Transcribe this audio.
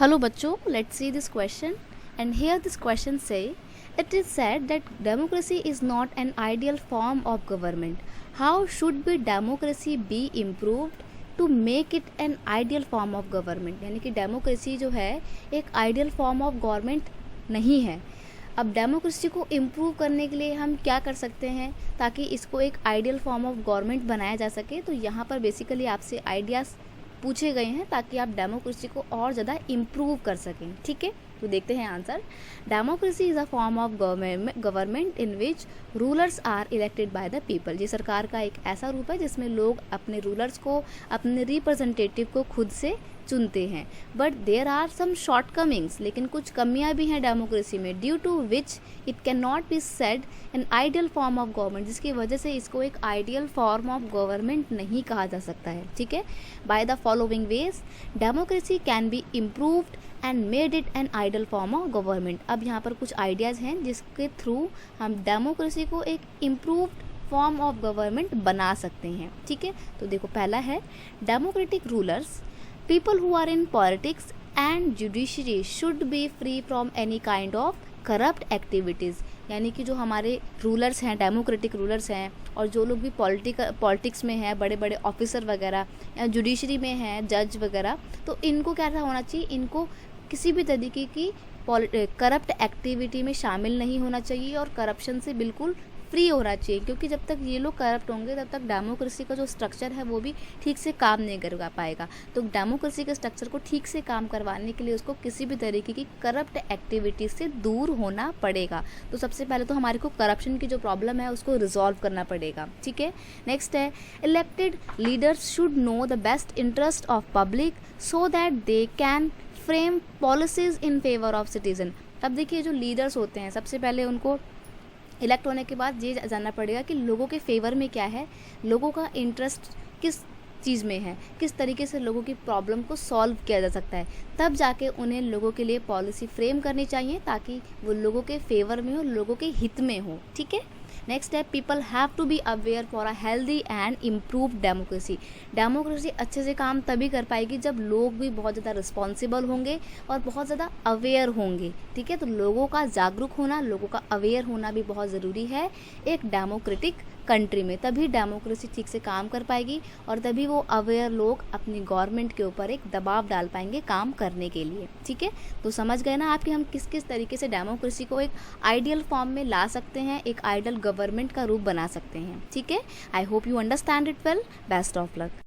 Hello बच्चों, let's see this question. And here this question say, it is said that democracy is not an ideal form of government. How should be democracy be improved to make it an ideal form of government? यानी कि democracy जो है एक ideal form of government नहीं है. अब democracy को improve करने के लिए हम क्या कर सकते हैं ताकि इसको एक आइडियल फॉर्म ऑफ गवर्नमेंट बनाया जा सके. तो यहाँ पर बेसिकली आपसे आइडियाज़ पूछे गए हैं ताकि आप डेमोक्रेसी को और ज़्यादा इम्प्रूव कर सकें. ठीक है, तो देखते हैं answer. Democracy is a form of government in which rulers are elected by the people. ये सरकार का एक ऐसा रूप है जिसमें लोग अपने रूलर्स को, अपने रिप्रेजेंटेटिव को खुद से चुनते हैं. But there are some shortcomings, लेकिन कुछ कमियां भी हैं डेमोक्रेसी में, due to which it can not be said an ideal form of government, जिसकी वजह से इसको एक आइडियल फॉर्म ऑफ गवर्नमेंट नहीं कहा जा सकता है. ठीक है, by the following veg democracy can be improved and made it N ideal form of government. अब यहाँ पर कुछ आइडियाज़ हैं जिसके थ्रू हम डेमोक्रेसी को एक इम्प्रूव्ड फॉर्म ऑफ गवर्नमेंट बना सकते हैं. ठीक है, तो देखो पहला है democratic rulers. People who are in politics and judiciary should be free from any kind of corrupt activities. यानी कि जो हमारे रूलर्स हैं, डेमोक्रेटिक रूलर्स हैं, और जो लोग भी पॉलिटिक्स में हैं, बड़े बड़े ऑफिसर वगैरह या जुडिशरी में हैं, जज वगैरह, तो इनको क्या होना चाहिए, इनको किसी भी तरीके की करप्ट एक्टिविटी में शामिल नहीं होना चाहिए और करप्शन से बिल्कुल फ्री होना चाहिए. क्योंकि जब तक ये लोग करप्ट होंगे तब तक डेमोक्रेसी का जो स्ट्रक्चर है वो भी ठीक से काम नहीं कर पाएगा. तो डेमोक्रेसी के स्ट्रक्चर को ठीक से काम करवाने के लिए उसको किसी भी तरीके की करप्ट एक्टिविटी से दूर होना पड़ेगा. तो सबसे पहले तो हमारे को करप्शन की जो प्रॉब्लम है उसको रिजॉल्व करना पड़ेगा. ठीक है, नेक्स्ट है elected leaders should know the best interest of public so that they can frame policies in favour of citizen. अब देखिए जो लीडर्स होते हैं सबसे पहले उनको इलेक्ट होने के बाद ये जानना पड़ेगा कि लोगों के फेवर में क्या है, लोगों का इंटरेस्ट किस चीज़ में है, किस तरीके से लोगों की प्रॉब्लम को सॉल्व किया जा सकता है. तब जाके उन्हें लोगों के लिए पॉलिसी फ्रेम करनी चाहिए ताकि वो लोगों के फेवर में हो, लोगों के हित में हो. ठीक है, नेक्स्ट है people have to be aware for a healthy and improve democracy. Democracy अच्छे से काम तभी कर पाएगी जब लोग भी बहुत ज़्यादा रिस्पॉन्सिबल होंगे और बहुत ज़्यादा अवेयर होंगे. ठीक है, तो लोगों का जागरूक होना, लोगों का अवेयर होना भी बहुत ज़रूरी है एक डेमोक्रेटिक कंट्री में. तभी डेमोक्रेसी ठीक से काम कर पाएगी और तभी वो अवेयर लोग अपनी गवर्नमेंट के ऊपर एक दबाव डाल पाएंगे काम करने के लिए. ठीक है, तो समझ गए ना आप कि हम किस किस तरीके से डेमोक्रेसी को एक आइडियल फॉर्म में ला सकते हैं, एक आइडियल गवर्नमेंट का रूप बना सकते हैं. ठीक है, I hope you understand it well. Best of luck.